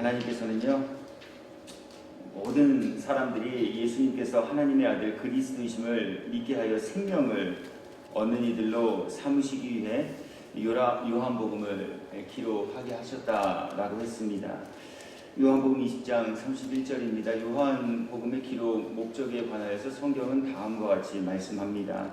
하나님께서는요, 모든 사람들이 예수님께서 하나님의 아들 그리스도이심을 믿게 하여 생명을 얻는 이들로 삼으시기 위해 요한복음을 기록하게 하셨다라고 했습니다. 요한복음 20장 31절입니다. 요한복음의 기록 목적에 관하여서 성경은 다음과 같이 말씀합니다.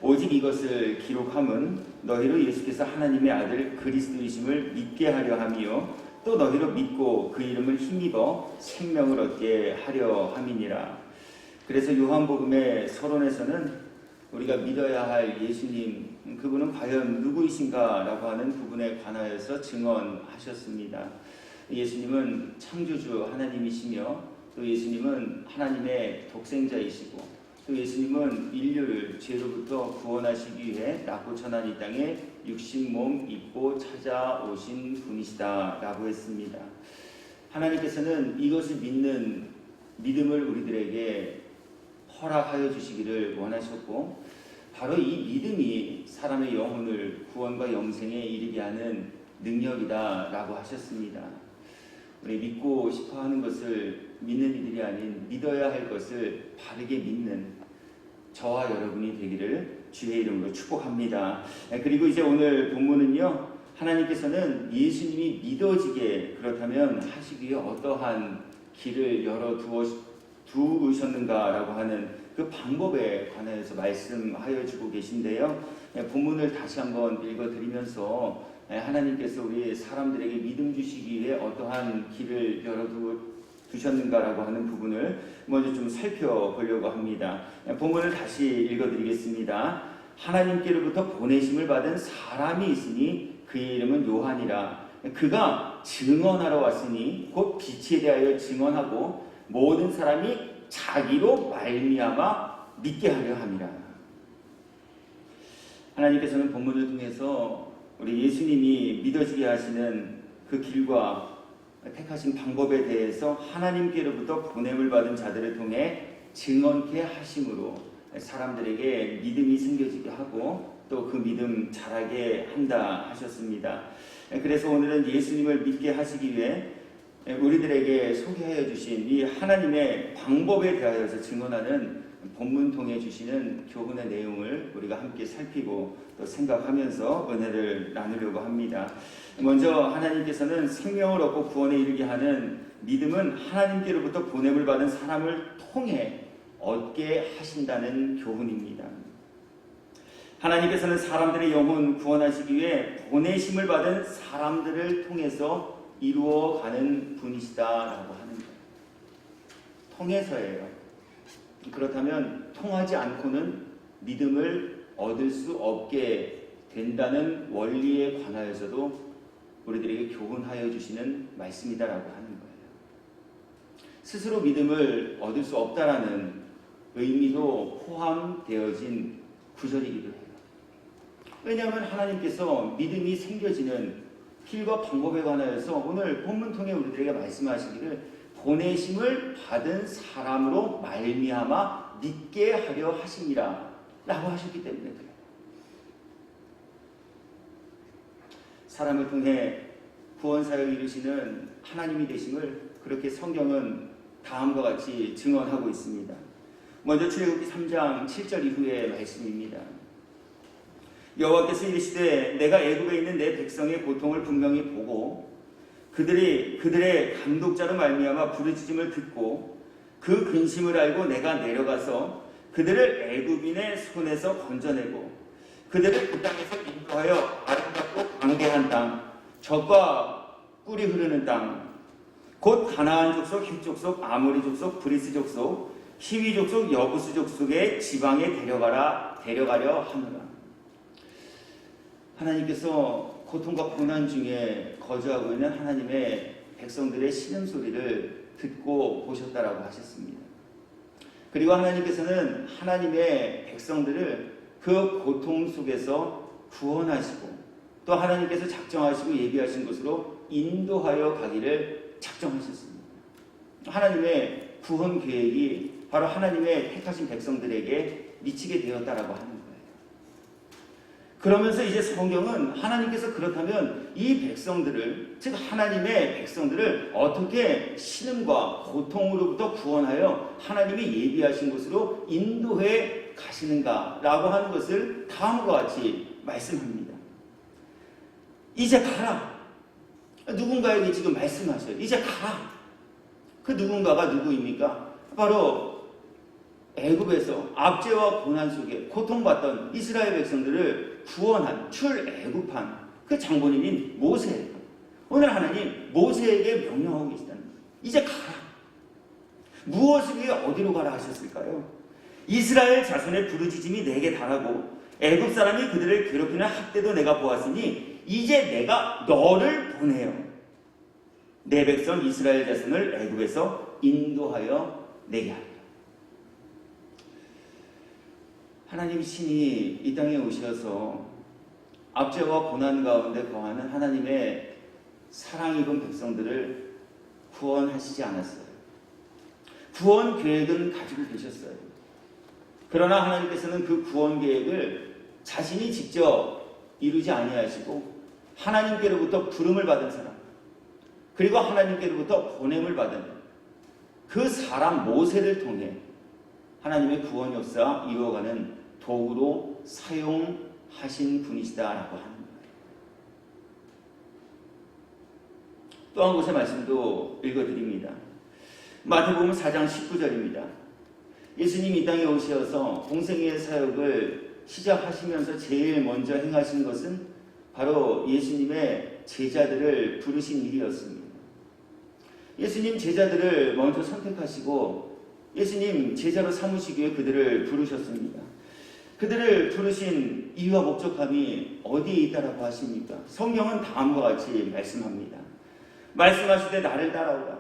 오직 이것을 기록함은 너희로 예수께서 하나님의 아들 그리스도이심을 믿게 하려 함이요 또 너희로 믿고 그 이름을 힘입어 생명을 얻게 하려 함이니라. 그래서 요한복음의 서론에서는 우리가 믿어야 할 예수님, 그분은 과연 누구이신가 라고 하는 부분에 관하여서 증언하셨습니다. 예수님은 창조주 하나님이시며 또 예수님은 하나님의 독생자이시고 또 예수님은 인류를 죄로부터 구원하시기 위해 낮고 천한 이 땅에 육신몸 입고 찾아오신 분이시다 라고 했습니다. 하나님께서는 이것을 믿는 믿음을 우리들에게 허락하여 주시기를 원하셨고 바로 이 믿음이 사람의 영혼을 구원과 영생에 이르게 하는 능력이다 라고 하셨습니다. 우리 믿고 싶어하는 것을 믿는 이들이 아닌 믿어야 할 것을 바르게 믿는 저와 여러분이 되기를 주의 이름으로 축복합니다. 그리고 이제 오늘 본문은요, 하나님께서는 예수님이 믿어지게 그렇다면 하시기 위해 어떠한 길을 열어 두으셨는가라고 하는 그 방법에 관해서 말씀하여 주고 계신데요. 본문을 다시 한번 읽어드리면서 하나님께서 우리 사람들에게 믿음 주시기 위해 어떠한 길을 열어두셨는가라고 하는 부분을 먼저 좀 살펴보려고 합니다. 본문을 다시 읽어드리겠습니다. 하나님께로부터 보내심을 받은 사람이 있으니 그의 이름은 요한이라. 그가 증언하러 왔으니 곧 빛에 대하여 증언하고 모든 사람이 자기로 말미암아 믿게 하려 함이라. 하나님께서는 본문을 통해서 우리 예수님이 믿어지게 하시는 그 길과 택하신 방법에 대해서 하나님께로부터 보냄을 받은 자들을 통해 증언케 하심으로 사람들에게 믿음이 생겨지게 하고 또 그 믿음 자라게 한다 하셨습니다. 그래서 오늘은 예수님을 믿게 하시기 위해 우리들에게 소개하여 주신 이 하나님의 방법에 대하여서 증언하는 본문 통해 주시는 교훈의 내용을 우리가 함께 살피고 또 생각하면서 은혜를 나누려고 합니다. 먼저 하나님께서는 생명을 얻고 구원에 이르게 하는 믿음은 하나님께로부터 보냄을 받은 사람을 통해 얻게 하신다는 교훈입니다. 하나님께서는 사람들의 영혼 구원하시기 위해 보내심을 받은 사람들을 통해서 이루어가는 분이시다라고 하는 거예요. 통해서예요. 그렇다면 통하지 않고는 믿음을 얻을 수 없게 된다는 원리에 관하여서도 우리들에게 교훈하여 주시는 말씀이다라고 하는 거예요. 스스로 믿음을 얻을 수 없다라는 의미도 포함되어진 구절이기도 해요. 왜냐하면 하나님께서 믿음이 생겨지는 길과 방법에 관하여서 오늘 본문 통해 우리들에게 말씀하시기를 보내심을 받은 사람으로 말미암아 믿게 하려 하시니라 라고 하셨기 때문에 그래요. 사람을 통해 구원사역을 이루시는 하나님이 되심을 그렇게 성경은 다음과 같이 증언하고 있습니다. 먼저 출애굽기 3장 7절 이후의 말씀입니다. 여호와께서 이르시되 내가 애굽에 있는 내 백성의 고통을 분명히 보고 그들의 감독자로 말미암아 부르짖음을 듣고 그 근심을 알고 내가 내려가서 그들을 애굽인의 손에서 건져내고 그들을 그 땅에서 인도하여 아름답고 광대한 땅, 젖과 꿀이 흐르는 땅, 곧 가나안 족속, 힛 족속, 아모리 족속, 브리스 족속, 히위 족속, 여부스 족속의 지방에 데려가려 하노라. 하나님께서 고통과 고난 중에 거주하고 있는 하나님의 백성들의 신음소리를 듣고 보셨다라고 하셨습니다. 그리고 하나님께서는 하나님의 백성들을 그 고통 속에서 구원하시고 또 하나님께서 작정하시고 예비하신 곳으로 인도하여 가기를 작정하셨습니다. 하나님의 구원 계획이 바로 하나님의 택하신 백성들에게 미치게 되었다라고 하는 거예요. 그러면서 이제 성경은 하나님께서 그렇다면 이 백성들을, 즉 하나님의 백성들을 어떻게 신음과 고통으로부터 구원하여 하나님이 예비하신 곳으로 인도해 가시는가라고 하는 것을 다음과 같이 말씀합니다. 이제 가라. 누군가에게 지금 말씀하셔요. 이제 가라. 그 누군가가 누구입니까? 바로 애굽에서 압제와 고난 속에 고통받던 이스라엘 백성들을 구원한, 출애굽한 그 장본인인 모세. 오늘 하나님 모세에게 명령하고 계시다는 거예요. 이제 가라. 무엇을 위해 어디로 가라 하셨을까요? 이스라엘 자손의 부르짖음이 내게 달하고 애굽 사람이 그들을 괴롭히는 학대도 내가 보았으니 이제 내가 너를 보내어 내 백성 이스라엘 자손을 애굽에서 인도하여 내게 하리라. 하나님 신이 이 땅에 오셔서 압제와 고난 가운데 거하는 하나님의 사랑 입은 백성들을 구원하시지 않았어요. 구원 계획은 가지고 계셨어요. 그러나 하나님께서는 그 구원 계획을 자신이 직접 이루지 아니하시고 하나님께로부터 부름을 받은 사람, 그리고 하나님께로부터 보냄을 받은 그 사람 모세를 통해 하나님의 구원 역사 이루어가는 도구로 사용하신 분이시다라고 하는 거예요. 또 한 곳의 말씀도 읽어드립니다. 마태복음 4장 19절입니다. 예수님이 이 땅에 오셔서 공생애의 사역을 시작하시면서 제일 먼저 행하신 것은 바로 예수님의 제자들을 부르신 일이었습니다. 예수님 제자들을 먼저 선택하시고 예수님 제자로 삼으시기 위해 그들을 부르셨습니다. 그들을 부르신 이유와 목적함이 어디에 있다라고 하십니까? 성경은 다음과 같이 말씀합니다. 말씀하시되 나를 따라오라.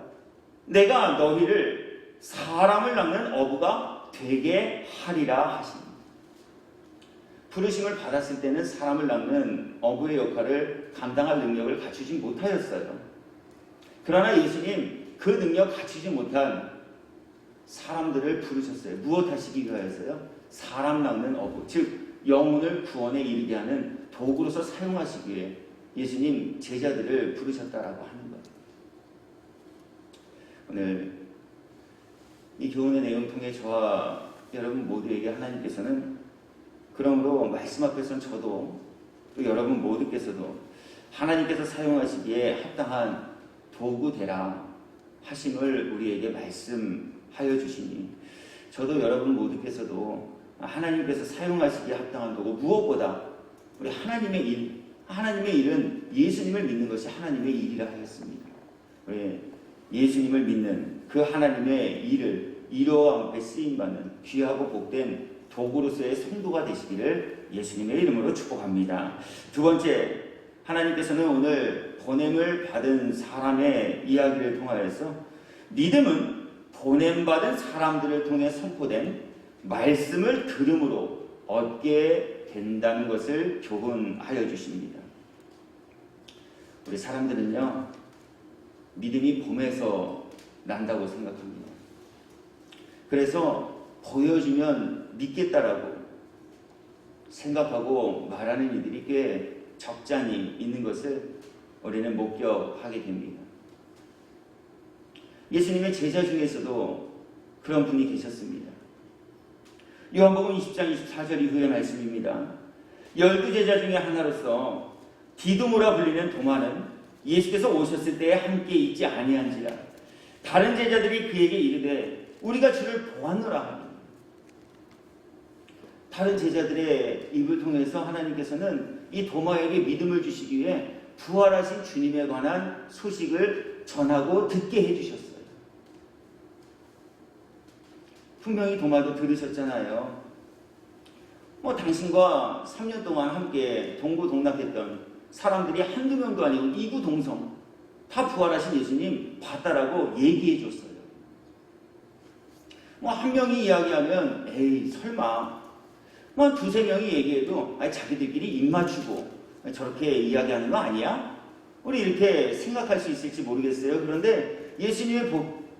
내가 너희를 사람을 낳는 어부가 되게 하리라 하십니다. 부르심을 받았을 때는 사람을 낳는 어부의 역할을 감당할 능력을 갖추지 못하였어요. 그러나 예수님 그 능력 갖추지 못한 사람들을 부르셨어요. 무엇 하시기 위하여서요? 사람 낳는 어부, 즉 영혼을 구원에 이르게 하는 도구로서 사용하시기 위해 예수님 제자들을 부르셨다라고 하는 거예요. 오늘 이 교훈의 내용 통해 저와 여러분 모두에게 하나님께서는 그러므로 말씀 앞에서는 저도 또 여러분 모두께서도 하나님께서 사용하시기에 합당한 도구 되라 하심을 우리에게 말씀하여 주시니 저도 여러분 모두께서도 하나님께서 사용하시기에 합당한 도구, 무엇보다 우리 하나님의 일, 하나님의 일은 예수님을 믿는 것이 하나님의 일이라 하였습니다. 우리 예수님을 믿는 그 하나님의 일을 이루어 쓰임받는 귀하고 복된 도구로서의 성도가 되시기를 예수님의 이름으로 축복합니다. 두 번째, 하나님께서는 오늘 보냄을 받은 사람의 이야기를 통하여서 믿음은 보냄받은 사람들을 통해 선포된 말씀을 들음으로 얻게 된다는 것을 교훈하여 주십니다. 우리 사람들은요, 믿음이 봄에서 난다고 생각합니다. 그래서 보여주면 믿겠다라고 생각하고 말하는 이들이 꽤 적잖이 있는 것을 우리는 목격하게 됩니다. 예수님의 제자 중에서도 그런 분이 계셨습니다. 요한복음 20장 24절 이후의 말씀입니다. 12제자 중에 하나로서 디두모라 불리는 도마는 예수께서 오셨을 때에 함께 있지 아니한지라 다른 제자들이 그에게 이르되 우리가 주를 보았노라 하니. 다른 제자들의 입을 통해서 하나님께서는 이 도마에게 믿음을 주시기 위해 부활하신 주님에 관한 소식을 전하고 듣게 해주셨어요. 분명히 도마도 들으셨잖아요. 당신과 3년 동안 함께 동고동락했던 사람들이 한두 명도 아니고 이구동성 다 부활하신 예수님 봤다라고 얘기해 줬어요. 한 명이 이야기하면 에이 설마 두세 명이 얘기해도 자기들끼리 입 맞추고 저렇게 이야기하는 거 아니야? 우리 이렇게 생각할 수 있을지 모르겠어요. 그런데 예수님의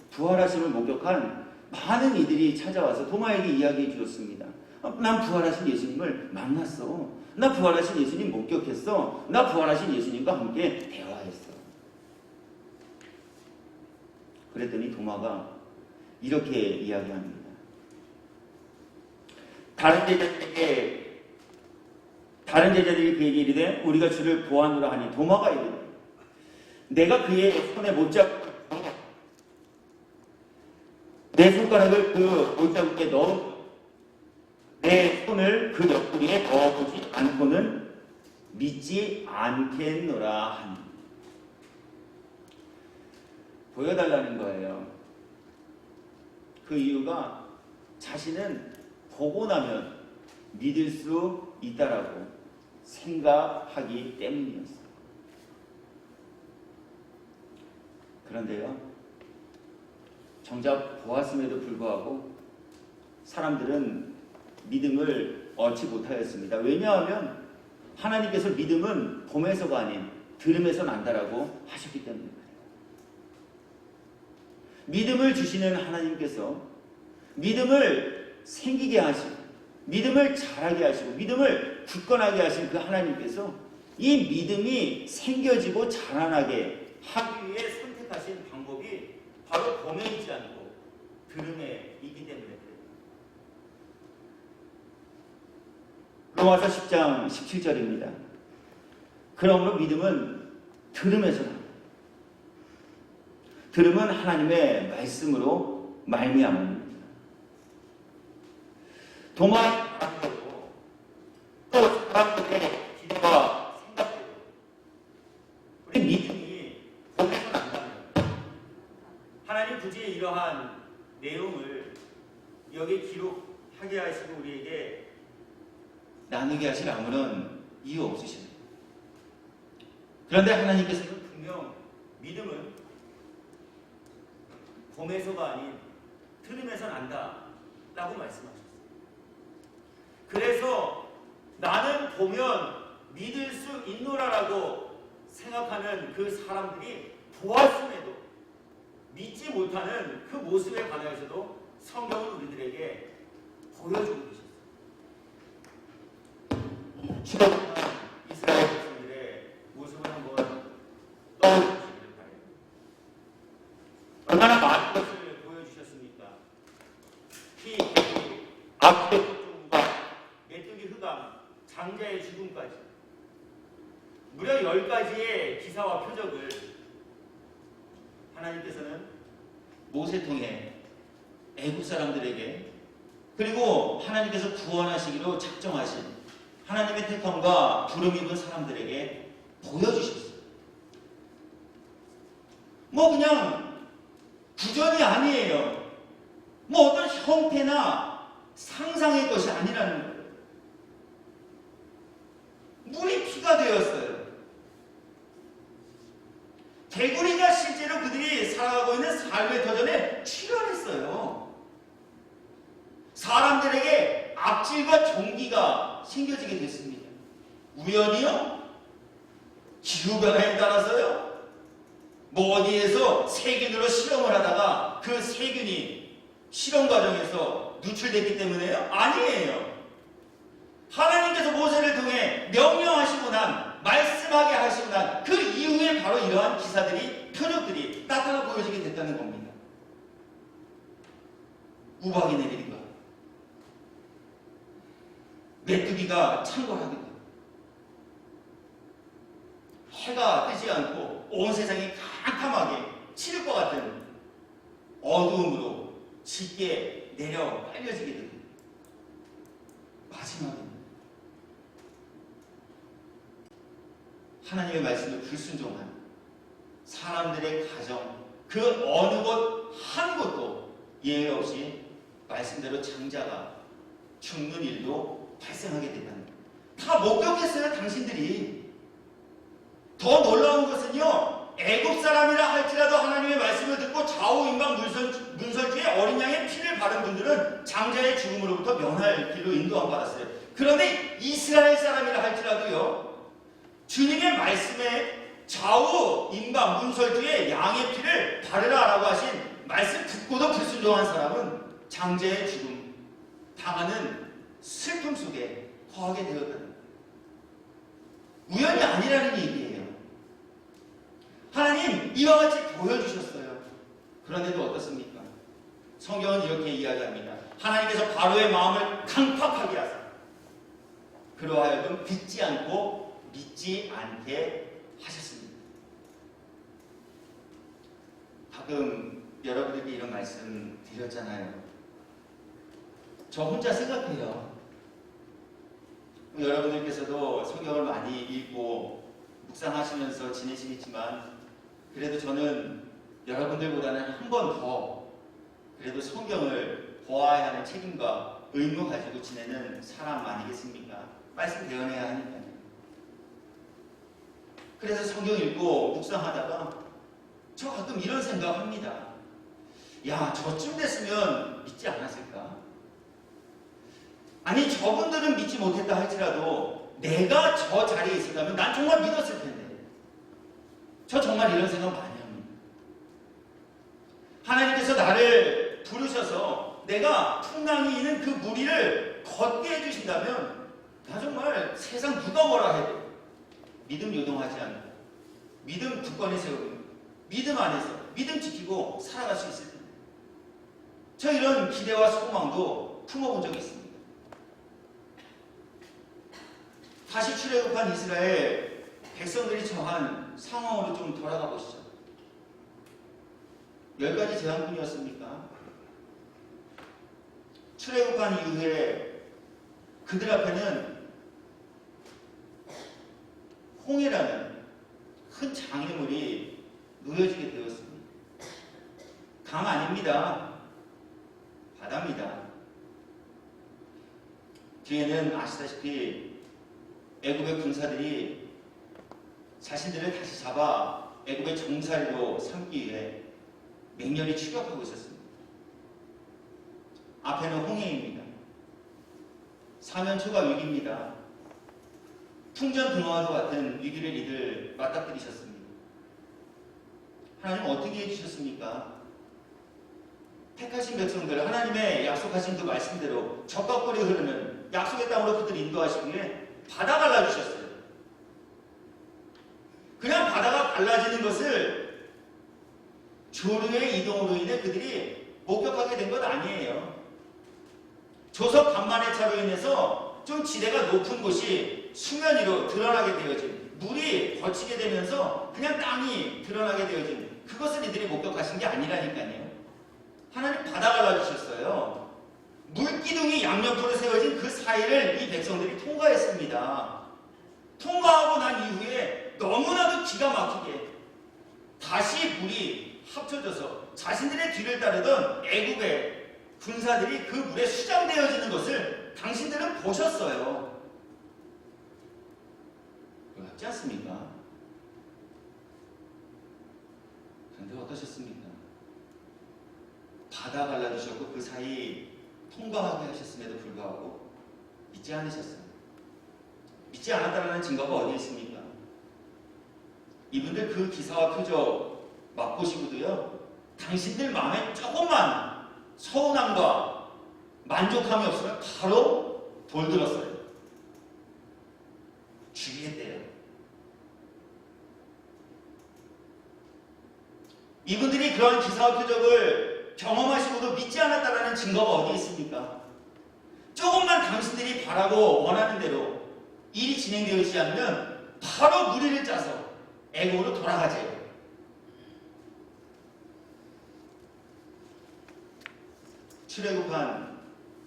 부활하심을 목격한 많은 이들이 찾아와서 도마에게 이야기해 주었습니다. 난 부활하신 예수님을 만났어. 나 부활하신 예수님 목격했어. 나 부활하신 예수님과 함께 대화했어. 그랬더니 도마가 이렇게 이야기합니다. 다른 제자들이 그에게 이르되 우리가 주를 보았노라 하니 도마가 이르되 내가 그의 손에 못 잡고 내 손가락을 그 못자국에 넣어 내 손을 그 옆구리에 넣어보지 않고는 믿지 않겠노라 하니. 보여달라는 거예요. 그 이유가 자신은 보고 나면 믿을 수 있다라고 생각하기 때문이었어요. 그런데요, 정작 보았음에도 불구하고 사람들은 믿음을 얻지 못하였습니다. 왜냐하면 하나님께서 믿음은 봄에서가 아닌 들음에서 난다라고 하셨기 때문입니다. 믿음을 주시는 하나님께서 믿음을 생기게 하시고 믿음을 자라게 하시고 믿음을 굳건하게 하신 그 하나님께서 이 믿음이 생겨지고 자라나게 하기 위해 선택하신 방법이 바로 봄에 있지 않고 들음에 있기 때문에 그래요. 로마서 10장 17절입니다. 그러므로 믿음은 들음에서 납니다. 들음은 하나님의 말씀으로 말미암습니다. 도마의 바람대로 또 사람들의 기도와 생각대로 우리 믿음이 봄에서 난다는 거예요. 하나님 굳이 이러한 내용을 여기에 기록하게 하시고 우리에게 나누게 하실 아무런 이유 없으십니다. 그런데 하나님께서는 분명 믿음은 봄에서가 아닌 들음에서 난다 라고 말씀하셨어요. 그래서 나는 보면 믿을 수 있노라라고 생각하는 그 사람들이 보았음에도 믿지 못하는 그 모습에 관하여서도 성경은 우리들에게 보여주고 계셨어요. 추가적인 이스라엘 백성들의 모습을 한번 떠올려주시기를 바랍니다. 얼마나 많은 것을 보여주셨습니까? 피, 개구, 악의 고통과 메뚜기 흑암, 장자의 죽음까지 무려 10가지의 기사와 표적을 하나님께서는 모세 통해 애국 사람들에게 그리고 하나님께서 구원하시기로 작정하신 하나님의 택함과 부름 입은 사람들에게 보여주셨어요. 뭐 그냥 구전이 아니에요. 뭐 어떤 형태나 상상의 것이 아니라는 거예요. 물이 피가 되었어요. 개구리가 실제로 그들이 살아가고 있는 삶의 터전에 출현했어요. 사람들에게 악질과 종기가 생겨지게 됐습니다. 우연이요? 기후변화에 따라서요? 뭐 어디에서 세균으로 실험을 하다가 그 세균이 실험 과정에서 누출됐기 때문에요? 아니에요. 하나님께서 모세를 통해 명령하시고 난, 말씀하게 하시고 난 그 이후에 바로 이러한 기사들이, 표적들이 나타나 보여지게 됐다는 겁니다. 우박이 내리는 것, 메뚜기가 창궐하기도, 해가 뜨지 않고 온 세상이 캄캄하게 치를 것 같은 어두움으로 짙게 내려 빨려지게 됩니다. 마지막에는 하나님의 말씀을 불순종한 사람들의 가정, 그 어느 곳 한 곳도 예외 없이 말씀대로 장자가 죽는 일도 발생하게 된다는 거예요. 다 목격했어요, 당신들이. 더 놀라운 것은요, 애굽 사람이라 할지라도 하나님의 말씀을 듣고 좌우임방 문설주에 어린 양의 피를 바른 분들은 장자의 죽음으로부터 면할 길로 인도함 받았어요. 그런데 이스라엘 사람이라 할지라도요, 주님의 말씀에 좌우임방 문설주에 양의 피를 바르라라고 하신 말씀 듣고도 불순종한 사람은 장자의 죽음 당하는 슬픔 속에 거하게 되었다는 거예요. 우연이 아니라는 얘기예요. 하나님 이와 같이 보여주셨어요. 그런데도 어떻습니까? 성경은 이렇게 이야기합니다. 하나님께서 바로의 마음을 강팍하게 하사 그로 하여금 듣지 않고 믿지 않게 하셨습니다. 가끔 여러분들께 이런 말씀 드렸잖아요. 저 혼자 생각해요. 여러분들께서도 성경을 많이 읽고 묵상하시면서 지내시겠지만 그래도 저는 여러분들보다는 한 번 더 그래도 성경을 보아야 하는 책임과 의무 가지고 지내는 사람 아니겠습니까? 말씀 대언해야 하니까요. 그래서 성경 읽고 묵상하다가 저 가끔 이런 생각합니다. 야, 저쯤 됐으면 믿지 않았을까? 아니, 저분들은 믿지 못했다 할지라도 내가 저 자리에 있었다면 난 정말 믿었을 텐데. 저 정말 이런 생각 많이 합니다. 하나님께서 나를 부르셔서 내가 풍랑이 있는 그 무리를 걷게 해주신다면 나 정말 세상 누가 뭐라 해도 믿음 요동하지 않고 믿음 굳건히 세우고 믿음 안에서 믿음 지키고 살아갈 수 있을 텐데. 저 이런 기대와 소망도 품어본 적이 있습니다. 다시 출애굽한 이스라엘 백성들이 처한 상황으로 좀 돌아가 보시죠. 10가지 재앙뿐이었습니까? 출애굽한 이후에 그들 앞에는 홍해라는 큰 장애물이 놓여지게 되었습니다. 강 아닙니다. 바다입니다. 뒤에는 아시다시피 애굽의 군사들이 자신들을 다시 잡아 애굽의 종살이로 삼기 위해 맹렬히 추격하고 있었습니다. 앞에는 홍해입니다. 사면초가 위기입니다. 풍전등화와도 같은 위기를 이들 맞닥뜨리셨습니다. 하나님 어떻게 해주셨습니까? 택하신 백성들, 하나님의 약속하신 그 말씀대로 적각거리 흐르는 약속의 땅으로 그들 인도하시기 위해 바다 갈라주셨어요. 그냥 바다가 갈라지는 것을 조류의 이동으로 인해 그들이 목격하게 된 것 아니에요. 조석 간만의 차로 인해서 좀 지대가 높은 곳이 수면 위로 드러나게 되어진, 물이 거치게 되면서 그냥 땅이 드러나게 되어진 그것을 이들이 목격하신 게 아니라니까요. 하나님 바다 갈라주셨어요. 물기둥이 양옆으로 세워진 그 사이를 이 백성들이 통과했습니다. 통과하고 난 이후에 너무나도 기가 막히게 다시 물이 합쳐져서 자신들의 뒤를 따르던 애굽의 군사들이 그 물에 수장되어지는 것을 당신들은 보셨어요. 그렇지 않습니까? 그런데 어떠셨습니까? 바다 갈라주셨고 그 사이 통과하게 하셨음에도 불구하고 믿지 않으셨어요. 믿지 않았다는 증거가 어디 있습니까? 이분들 그 기사와 표적 맛보시고도요, 당신들 마음에 조금만 서운함과 만족함이 없으면 바로 돌들었어요. 죽이겠대요. 이분들이 그런 기사와 표적을 경험하시고도 믿지 않았다는 증거가 어디 있습니까? 조금만 당신들이 바라고 원하는 대로 일이 진행되지 않으면 바로 무리를 짜서 애굽으로 돌아가세요. 출애굽한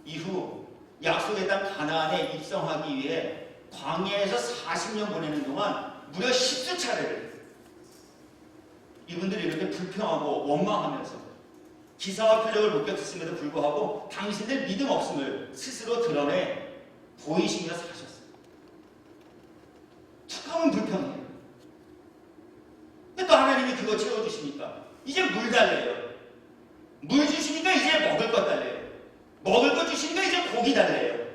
이후 약속의 땅 가나안에 입성하기 위해 광야에서 40년 보내는 동안 무려 10수차례를 이분들이 이렇게 불평하고 원망하면서 기사와 표적을 목격했음에도 불구하고 당신들 믿음 없음을 스스로 드러내 보이시며 사셨어요. 툭하면 불평해요. 또 하나님이 그거 채워주시니까 이제 물 달래요. 물 주시니까 이제 먹을 것 달래요. 먹을 것 주시니까 이제 고기 달래요.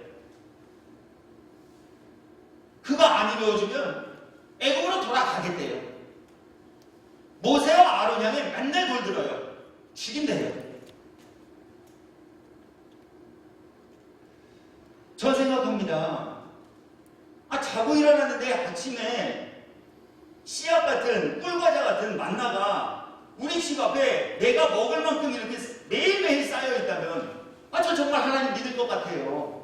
그거 안 이루어주면 애굽으로 돌아가겠대요. 모세와 아론 향에 맨날 돌들어요. 죽인대요. 전 생각합니다. 자고 일어났는데 살았는데 아침에 씨앗 같은 꿀과자 같은 만나가 우리 집 앞에 내가 먹을 만큼 이렇게 매일매일 쌓여 있다면 저 정말 하나님 믿을 것 같아요.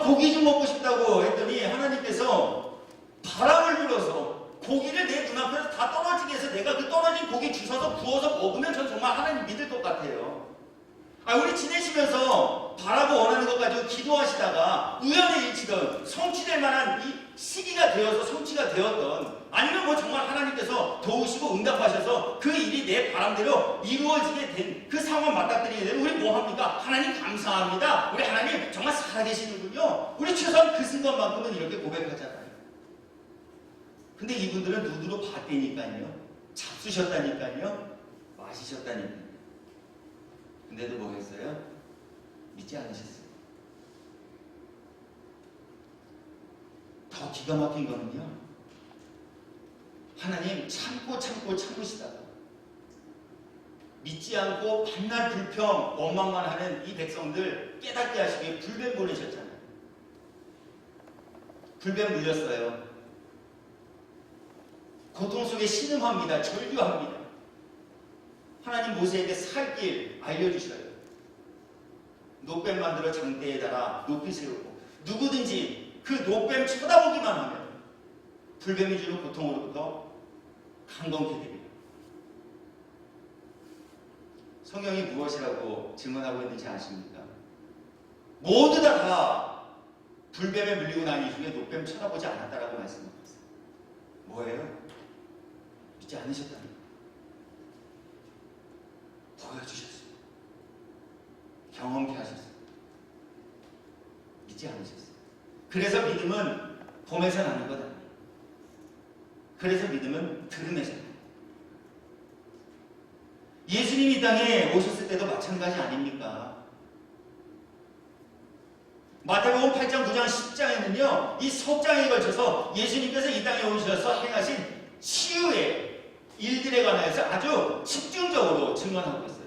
고기 좀 먹고 싶다고 했더니 하나님께서 바람을 불어서 고기를 내 눈앞에서 다 떨어지게 해서 내가 그 떨어진 고기 주워서 구워서 먹으면 전 정말 하나님 믿을 것 같아요. 우리 지내시면서 바라고 원하는 것 가지고 기도하시다가 우연의 일치든 성취될 만한 이 시기가 되어서 성취가 되었던, 아니면 뭐 정말 하나님께서 도우시고 응답하셔서 그 일이 내 바람대로 이루어지게 된 그 상황 맞닥뜨리게 되면 우리 뭐 합니까? 하나님 감사합니다. 우리 하나님 정말 살아계시는군요. 우리 최소한 그 순간만큼은 이렇게 고백하잖아요. 근데 이분들은 눈으로 봤다니까요. 잡수셨다니까요. 마시셨다니까요. 근데도 뭐 했어요? 믿지 않으셨어요. 더 기가 막힌 거는요, 하나님 참으시다가 믿지 않고 반날 불평 원망만 하는 이 백성들 깨닫게 하시기 위해 불뱀 보내셨잖아요. 불뱀 물렸어요. 고통 속에 신음합니다. 절규합니다. 하나님 모세에게 살 길 알려주셔요. 노뱀 만들어 장대에 달아 높이 세우고 누구든지 그 노뱀 쳐다보기만 하면 불뱀이 주는 고통으로부터 강건케 됩니다. 성경이 무엇이라고 증언하고 있는지 아십니까? 모두 다 불뱀에 물리고 난 이후에 노뱀 쳐다보지 않았다라고 말씀하고 있어요. 뭐예요? 믿지 않으셨다는 거예요. 보여주셨어요. 경험케 하셨어요. 믿지 않으셨어요. 그래서 믿음은 봄에서 나는 것 아니에요. 그래서 믿음은 들음에서 나는 거예요. 예수님이 이 땅에 오셨을 때도 마찬가지 아닙니까? 마태복음 8장, 9장, 10장에는요 이 석장에 걸쳐서 예수님께서 이 땅에 오셔서 행하신 치유의 일들에 관하여서 아주 집중적으로 증언하고 있어요.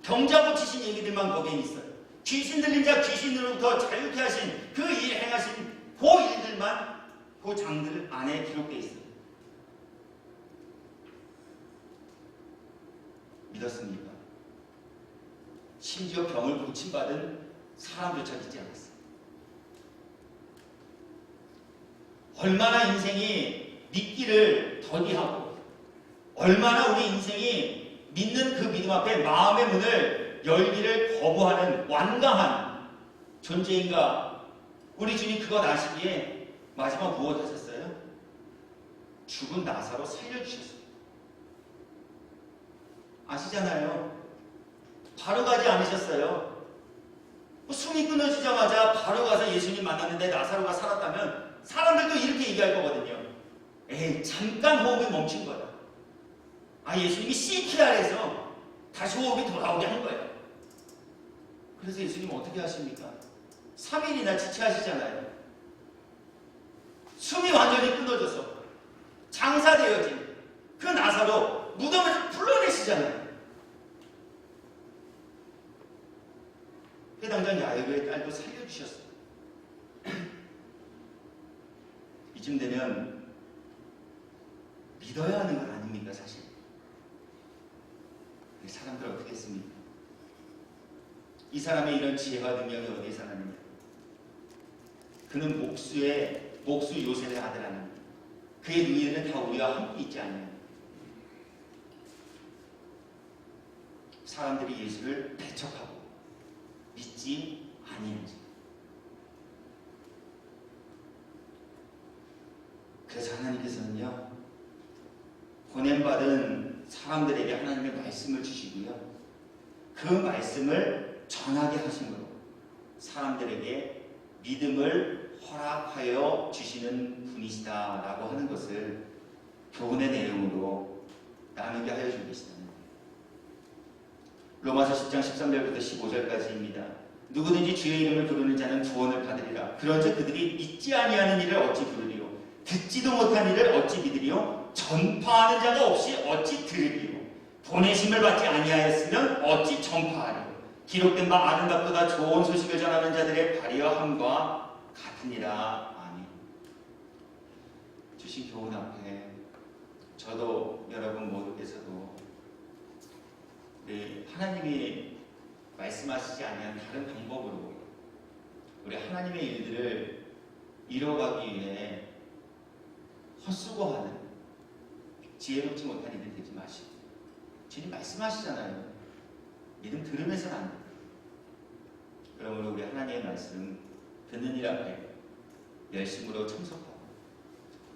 병자 고치신 얘기들만 거기에 있어요. 귀신 들린 자 귀신으로부터 자유케 하신 그 일 행하신 그 일들만 그 장들 안에 기록되어 있어요. 믿었습니까? 심지어 병을 고침받은 사람조차 믿지 않았어요. 얼마나 인생이 믿기를 더디하고 얼마나 우리 인생이 믿는 그 믿음 앞에 마음의 문을 열기를 거부하는 완강한 존재인가. 우리 주님 그거 아시기에 마지막 무엇 하셨어요? 죽은 나사로 살려주셨어요. 아시잖아요. 바로 가지 않으셨어요. 숨이 끊어지자마자 바로 가서 예수님 만났는데 나사로가 살았다면 사람들도 이렇게 얘기할 거거든요. 에이, 잠깐 호흡이 멈춘 거다. 예수님이 CPR에서 다시 호흡이 돌아오게 한 거예요. 그래서 예수님 어떻게 하십니까? 3일이나 지체하시잖아요. 숨이 완전히 끊어져서 장사되어진 그 나사로 무덤에서 불러내시잖아요. 해당장 야이로의 딸도 살려주셨어요. 이쯤 되면 믿어야 하는 건 아닙니까, 사실? 사람들 어떻게 했습니까? 이 사람의 이런 지혜와 능력이 어디에서 나느냐? 그는 목수 요셉의 아들 아닙니다. 그의 누이는 다 우리와 함께 있지 않나요? 사람들이 예수를 배척하고 믿지 아니한지. 그래서 하나님께서는요, 보냄받은 사람들에게 하나님의 말씀을 주시고요, 그 말씀을 전하게 하심으로 사람들에게 믿음을 허락하여 주시는 분이시다라고 하는 것을 교훈의 내용으로 나누게 하여 주고 계시다는 거예요. 로마서 10장 13절부터 15절까지입니다. 누구든지 주의 이름을 부르는 자는 구원을 받으리라. 그런즉 그들이 믿지 아니하는 일을 어찌 부르리요? 듣지도 못한 일을 어찌 믿으리요? 전파하는 자가 없이 어찌 들으리요? 보내심을 받지 아니하였으면 어찌 전파하리요? 기록된 바 아름답보다 좋은 소식을 전하는 자들의 발의함과 같으니라. 아멘. 주신 교훈 앞에 저도 여러분 모두께서도 우리 하나님이 말씀하시지 않은 다른 방법으로 우리 하나님의 일들을 이뤄가기 위해 헛수고하는 지혜롭지 못한 이들 되지 마시고, 주님 말씀하시잖아요. 믿음 들으면서는 안 돼요. 그러므로 우리 하나님의 말씀 듣는 일 앞에 열심으로 참석하고,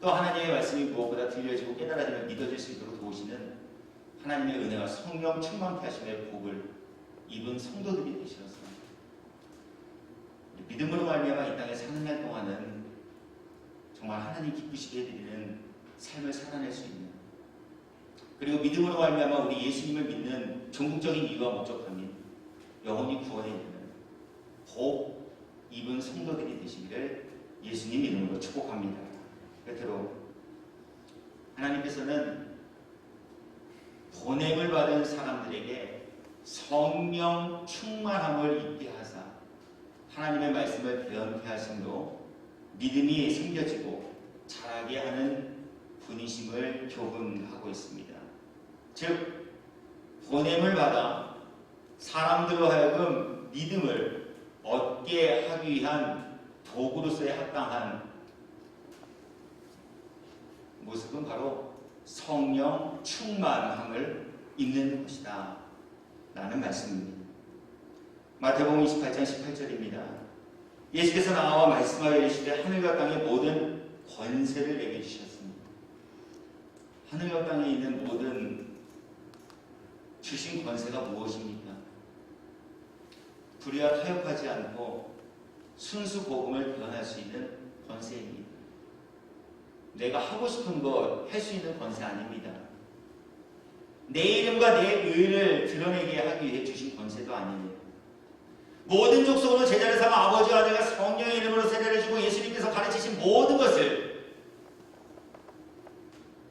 또 하나님의 말씀이 무엇보다 들려지고 깨달아지면 믿어질 수 있도록 도우시는 하나님의 은혜와 성령 충만케 하심의 복을 입은 성도들이 되시어서 믿음으로 말미암아 이 땅에 사는 날 동안은 정말 하나님 기쁘시게 해드리는 삶을 살아낼 수 있는, 그리고 믿음으로 말미암아 우리 예수님을 믿는 종국적인 이유와 목적함인 영혼이 구원에 이르는 복 입은 성도들이 되시기를 예수님 이름으로 축복합니다. 끝으로 하나님께서는 보냄을 받은 사람들에게 성령 충만함을 입게 하사 하나님의 말씀을 배운케 하심으로 믿음이 생겨지고 자라게 하는 분이심을 교훈하고 있습니다. 즉 보냄을 받아 사람들로 하여금 믿음을 얻게 하기 위한 도구로서의 합당한 모습은 바로 성령 충만함을 입는 것이다 라는 말씀입니다. 마태복음 28장 18절입니다. 예수께서 나와 말씀하여 이르시되 하늘과 땅의 모든 권세를 내게 주셨습니다. 하늘과 땅에 있는 모든 주신 권세가 무엇입니까? 불의와 타협하지 않고 순수 복음을 변할 수 있는 권세입니다. 내가 하고 싶은 것 할 수 있는 권세 아닙니다. 내 이름과 내 의를 드러내게 하기 위해 주신 권세도 아닙니다. 모든 족속으로 제자를 삼아 아버지와 아들과 성령의 이름으로 세례를 주고 예수님께서 가르치신 모든 것을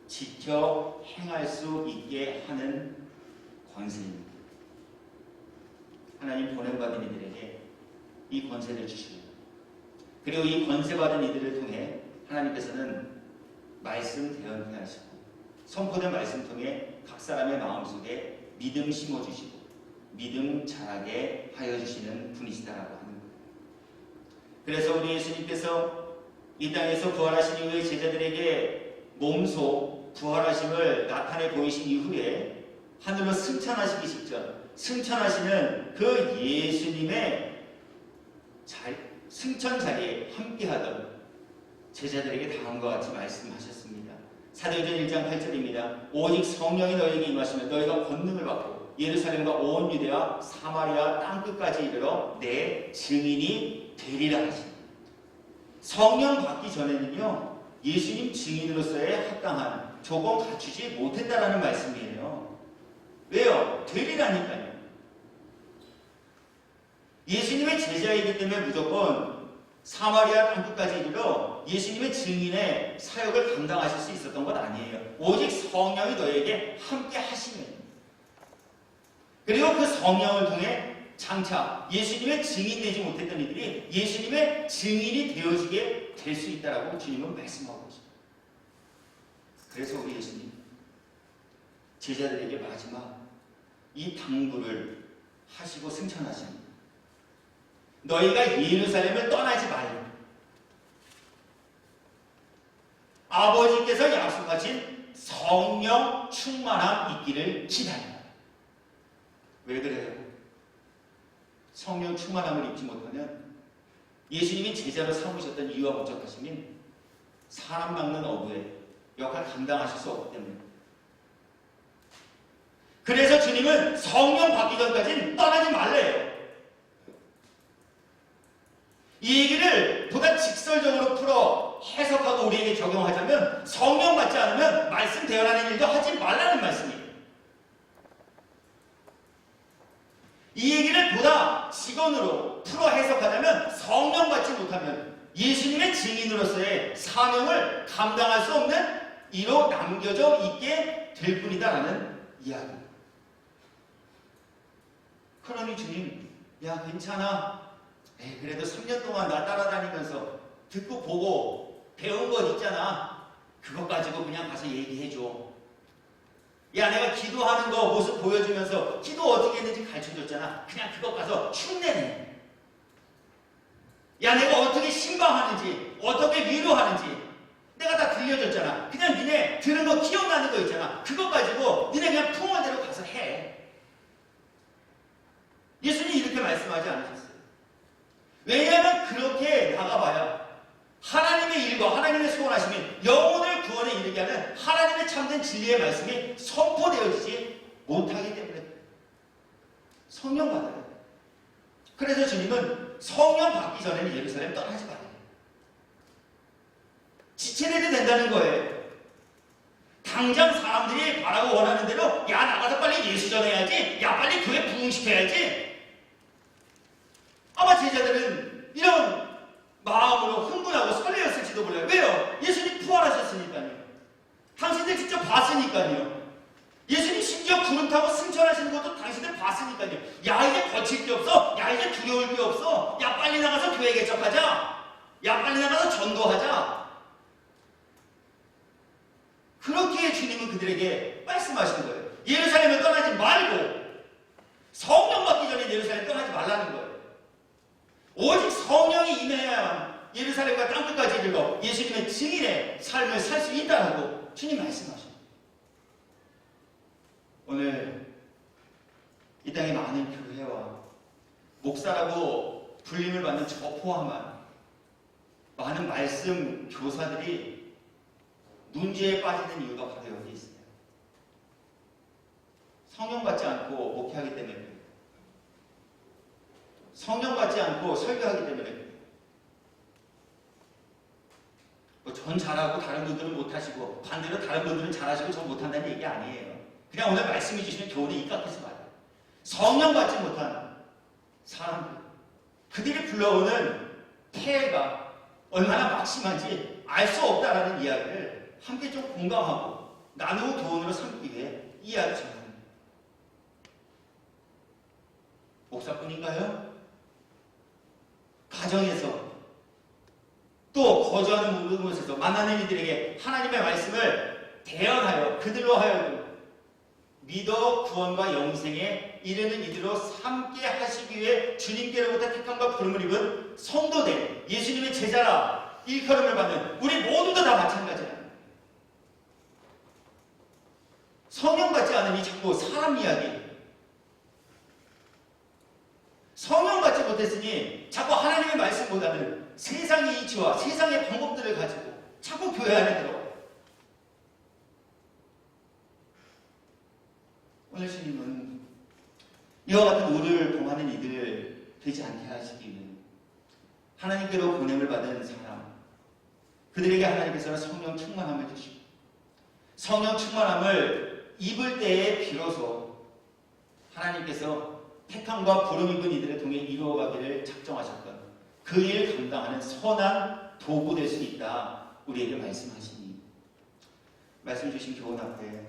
지켜 행할 수 있게 하는 권세입니다. 하나님 보냄받은 이들에게 이 권세를 주십니다. 그리고 이 권세받은 이들을 통해 하나님께서는 말씀 대언케 하시고 선포된 말씀 통해 각 사람의 마음속에 믿음 심어주시고 믿음 자라게 하여 주시는 분이시다라고 하는 거예요. 그래서 우리 예수님께서 이 땅에서 부활하신 이후에 제자들에게 몸소 부활하심을 나타내 보이신 이후에 하늘로 승천하시기 직전 승천하시는 그 예수님의 승천 자리에 함께하던 제자들에게 다음과 같이 말씀하셨습니다. 사도행전 1장 8절입니다. 오직 성령이 너희에게 임하시면 너희가 권능을 받고 예루살렘과 온 유대와 사마리아 땅끝까지 이르러 내 증인이 되리라 하십니다. 성령 받기 전에는요, 예수님 증인으로서의 합당한 조건 갖추지 못했다라는 말씀이에요. 왜요? 되리라니까요. 예수님의 제자이기 때문에 무조건 사마리아 땅끝까지 이르러 예수님의 증인의 사역을 감당하실 수 있었던 것 아니에요. 오직 성령이 너에게 함께 하시면, 그리고 그 성령을 통해 장차 예수님의 증인 되지 못했던 이들이 예수님의 증인이 되어지게 될 수 있다라고 주님은 말씀하고 계십니다. 그래서 우리 예수님 제자들에게 마지막 이 당부를 하시고 승천하십니다. 너희가 예루살렘을 떠나지 말라. 아버지께서 약속하신 성령 충만함 있기를 기다려라. 왜 그래요? 성령 충만함을 입지 못하면 예수님이 제자로 삼으셨던 이유와 목적하심인 사람 막는 어부의 역할 감당하실 수 없기 때문에, 그래서 주님은 성령 받기 전까지는 떠나지 말래요. 이 얘기를 보다 직설적으로 풀어 해석하고 우리에게 적용하자면 성령 받지 않으면 말씀 대언하는 일도 하지 말라는 말씀이에요. 이 얘기를 보다 직언으로 풀어 해석하자면 성령 받지 못하면 예수님의 증인으로서의 사명을 감당할 수 없는 이로 남겨져 있게 될 뿐이다라는 이야기. 그러니 주님, 야 괜찮아. 그래도 3년 동안 나 따라다니면서 듣고 보고 배운 것 있잖아. 그것 가지고 그냥 가서 얘기해줘. 야, 내가 기도하는 거 모습 보여주면서 기도 어떻게 했는지 가르쳐줬잖아. 그냥 그것 가서 흉내내. 야, 내가 어떻게 신방하는지, 어떻게 위로하는지 내가 다 들려줬잖아. 그냥 니네 들은 거 기억나는 거 있잖아. 그것 가지고 니네 그냥 풍어한 대로 가서 해. 예수님 이렇게 말씀하지 않으셨어요. 왜냐하면 그렇게 나가봐야 하나님의 일과 하나님의 소원하심이 영혼을 구원에 이르게 하는 하나님의 참된 진리의 말씀이 선포되어지지 못하기 때문에 성령 받아야 돼요. 그래서 주님은 성령 받기 전에는 예루살렘 떠나지 말아요. 지체내도 된다는 거예요. 당장 사람들이 바라고 원하는 대로 야, 나가서 빨리 예수 전해야지, 야, 빨리 교회 부흥시켜야지. 아마 제자들은 이런 마음으로 흥분하고 설레었을지도 몰라요. 왜요? 예수님 부활하셨으니까요. 당신들 직접 봤으니까요. 예수님 심지어 구름 타고 승천하시는 것도 당신들 봤으니까요. 야, 이제 거칠 게 없어. 야, 이제 두려울 게 없어. 야, 빨리 나가서 교회 개척하자. 야, 빨리 나가서 전도하자. 그렇게 주님은 그들에게 말씀하시는 거예요. 예루살렘을 떠나지 말고 성령 받기 전에 예루살렘 떠나지 말라는 거예요. 오직 성령이 임해야만 예루살렘과 땅끝까지 이르고 예수님의 증인의 삶을 살 수 있다라고 주님 말씀하십니다. 오늘 이 땅에 많은 교회와 목사라고 불림을 받는 저 포함한 많은 말씀 교사들이 문제에 빠지는 이유가 바로 여기 있어요. 성령 받지 않고 목회하기 때문에 그래요. 성령 받지 않고 설교하기 때문에 그래요. 전 잘하고 다른 분들은 못하시고 반대로 다른 분들은 잘하시고 전 못한다는 얘기 아니에요. 그냥 오늘 말씀해 주시는 교훈에 입각해서 말해요. 성령 받지 못한 사람들, 그들이 불러오는 폐해가 얼마나 막심한지 알 수 없다라는 이야기를 함께 좀 공감하고 나누고 교훈으로 삼기 위해 이야기 전합니다. 목사뿐인가요? 가정에서 또 거주하는 모든 곳에서 만나는 이들에게 하나님의 말씀을 대언하여 그들로 하여금 믿어 구원과 영생에 이르는 이들로 함께 하시기 위해 주님께로부터 택함과 부름을 입은 성도된 예수님의 제자라 일컬음을 받는 우리 모두도 다 마찬가지야. 성령 받지 않으니 자꾸 사람 이야기, 성령 받지 못했으니 자꾸 하나님의 말씀보다는 세상의 이치와 세상의 방법들을 가지고 자꾸 교회 안에 들어와요. 오늘 주님은 이와 같은 오를 범하는 이들 되지 않게 하시기 위해 하나님께로 보냄을 받은 사람, 그들에게 하나님께서는 성령 충만함을 주시고 성령 충만함을 입을 때에 비로소 하나님께서 택함과 부름 입은 이들을 통해 이루어가기를 작정하셨던 그 일 감당하는 선한 도구 될 수 있다 우리에게 말씀하시니, 말씀 주신 교훈 앞에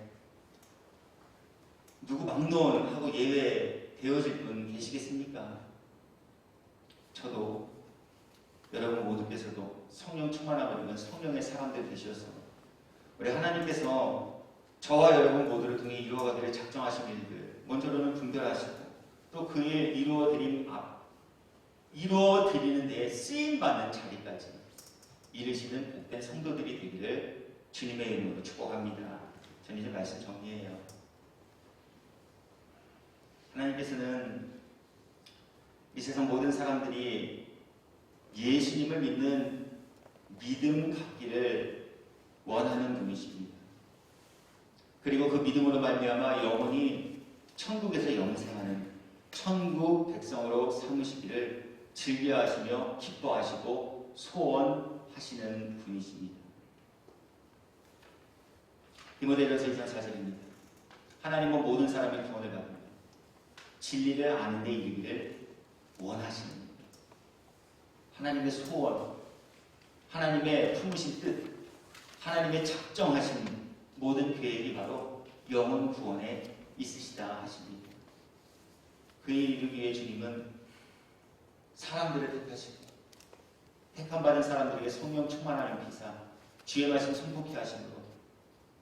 누구 막론하고 예외되어질 분 계시겠습니까? 저도 여러분 모두께서도 성령 충만함을 입은 성령의 사람들 되셔서 우리 하나님께서 저와 여러분 모두를 통해 이루어가기를 작정하신 일들, 먼저로는 분별하시고 또 그 일 이루어드리는 데에 쓰임받는 자리까지 이르시는 복된 성도들이 되기를 주님의 이름으로 축복합니다. 저는 이제 말씀 정리해요. 하나님께서는 이 세상 모든 사람들이 예수님을 믿는 믿음 갖기를 원하는 분이십니다. 그리고 그 믿음으로 말미암아 영원히 천국에서 영생하는 천국 백성으로 삼으시기를 즐겨하시며 기뻐하시고 소원하시는 분이십니다. 디모데전서 2장 4절입니다. 하나님은 모든 사람의 구원을 받으며 진리를 아는 데 이르기를 원하시는 분. 하나님의 소원, 하나님의 품으신 뜻, 하나님의 작정하신 모든 계획이 바로 영혼 구원에 있으시다 하십니다. 그 일 이루기 위해 주님은 사람들을 택하시고 택함 받은 사람들에게 성령 충만하는 기사, 주의 말씀 손꼽히 하심으로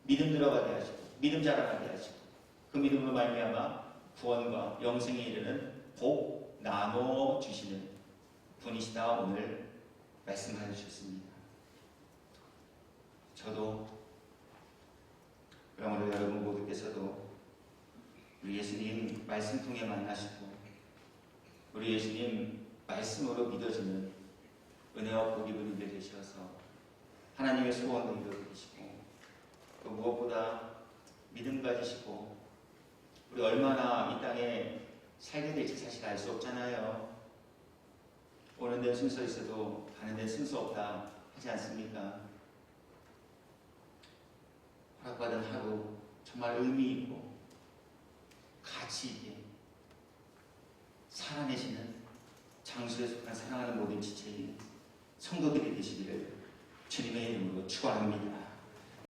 믿음 들어가게 하시고 믿음 자라나게 하시고 그 믿음으로 말미암아 구원과 영생에 이르는 복 나눠 주시는 분이시다 오늘 말씀하여 주셨습니다. 저도 그러므로 여러분 모두께서도 우리 예수님 말씀 통해 만나시고 우리 예수님 말씀으로 믿어지는 은혜와 복 입은 일들 되셔서 하나님의 소원을 이루어주시고 또 무엇보다 믿음 가지시고 우리 얼마나 이 땅에 살게 될지 사실 알 수 없잖아요. 오는 데는 순서 있어도 가는 데는 순서 없다 하지 않습니까? 허락받은 하루 정말 의미 있고 가치 있게 살아내시는 장수에 속한 사랑하는 모든 지체인 성도들이 되시기를 주님의 이름으로 축원합니다.